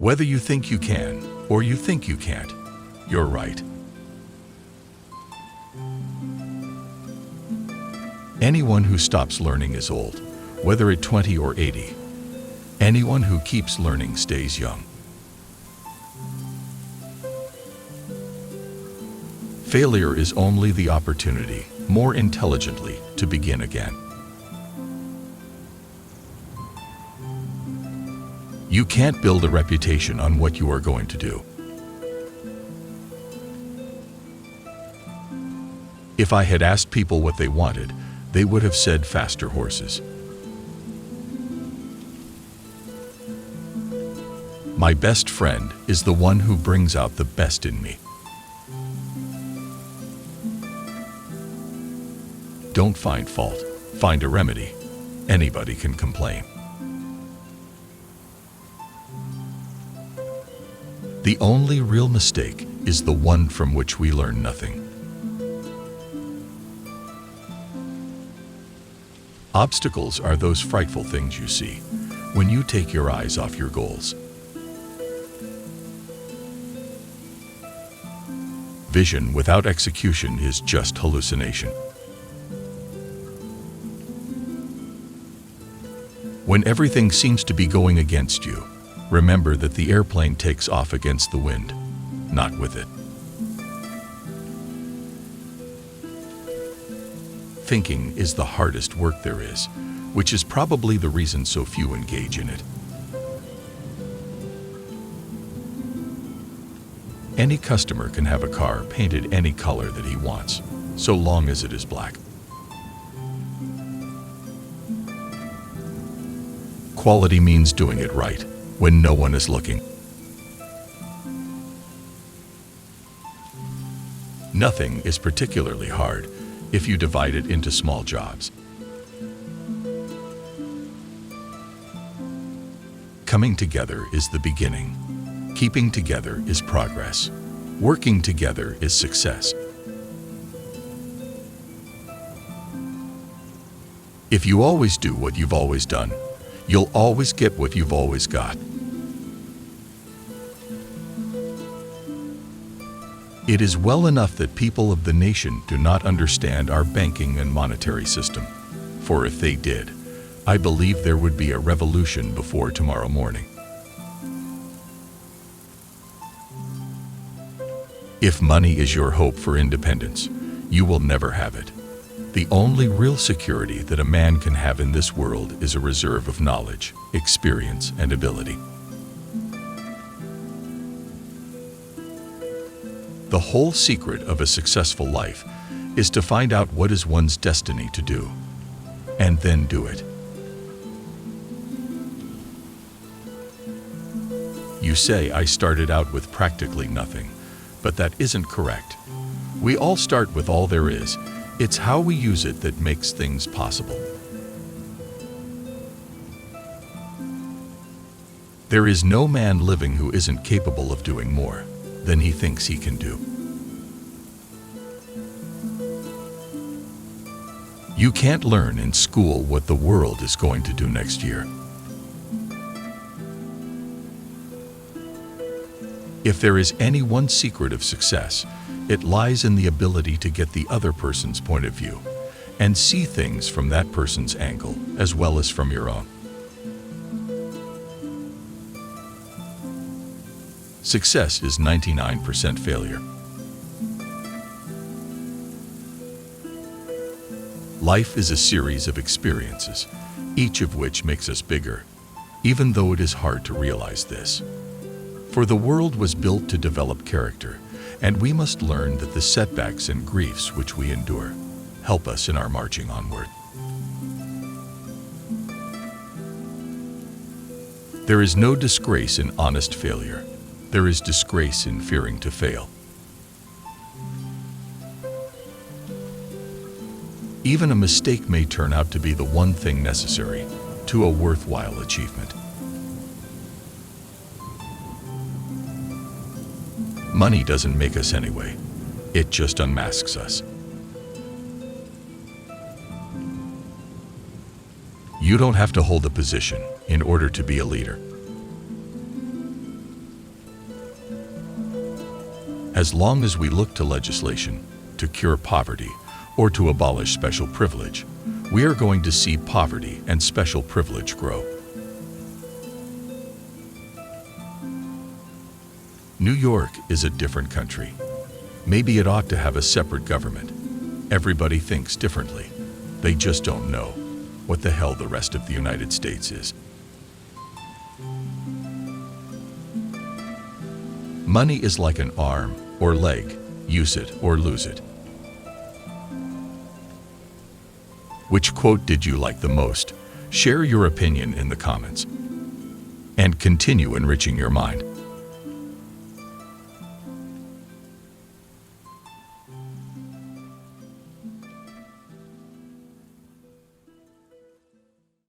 Whether you think you can or you think you can't, you're right. Anyone who stops learning is old, whether at 20 or 80. Anyone who keeps learning stays young. Failure is only the opportunity, more intelligently, to begin again. You can't build a reputation on what you are going to do. If I had asked people what they wanted, they would have said faster horses. My best friend is the one who brings out the best in me. Don't find fault, find a remedy. Anybody can complain. The only real mistake is the one from which we learn nothing. Obstacles are those frightful things you see when you take your eyes off your goals. Vision without execution is just hallucination. When everything seems to be going against you, remember that the airplane takes off against the wind, not with it. Thinking is the hardest work there is, which is probably the reason so few engage in it. Any customer can have a car painted any color that he wants, so long as it is black. Quality means doing it right when no one is looking. Nothing is particularly hard if you divide it into small jobs. Coming together is the beginning. Keeping together is progress. Working together is success. If you always do what you've always done, you'll always get what you've always got. It is well enough that people of the nation do not understand our banking and monetary system, for if they did, I believe there would be a revolution before tomorrow morning. If money is your hope for independence, you will never have it. The only real security that a man can have in this world is a reserve of knowledge, experience, and ability. The whole secret of a successful life is to find out what is one's destiny to do, and then do it. You say I started out with practically nothing, but that isn't correct. We all start with all there is. It's how we use it that makes things possible. There is no man living who isn't capable of doing more than he thinks he can do. You can't learn in school what the world is going to do next year. If there is any one secret of success, it lies in the ability to get the other person's point of view and see things from that person's angle as well as from your own. Success is 99% failure. Life is a series of experiences, each of which makes us bigger, even though it is hard to realize this. For the world was built to develop character, and we must learn that the setbacks and griefs which we endure help us in our marching onward. There is no disgrace in honest failure. There is disgrace in fearing to fail. Even a mistake may turn out to be the one thing necessary to a worthwhile achievement. Money doesn't make us anyway. It just unmasks us. You don't have to hold a position in order to be a leader. As long as we look to legislation to cure poverty or to abolish special privilege, we are going to see poverty and special privilege grow. New York is a different country. Maybe it ought to have a separate government. Everybody thinks differently. They just don't know what the hell the rest of the United States is. Money is like an arm or leg. Use it or lose it. Which quote did you like the most? Share your opinion in the comments and continue enriching your mind.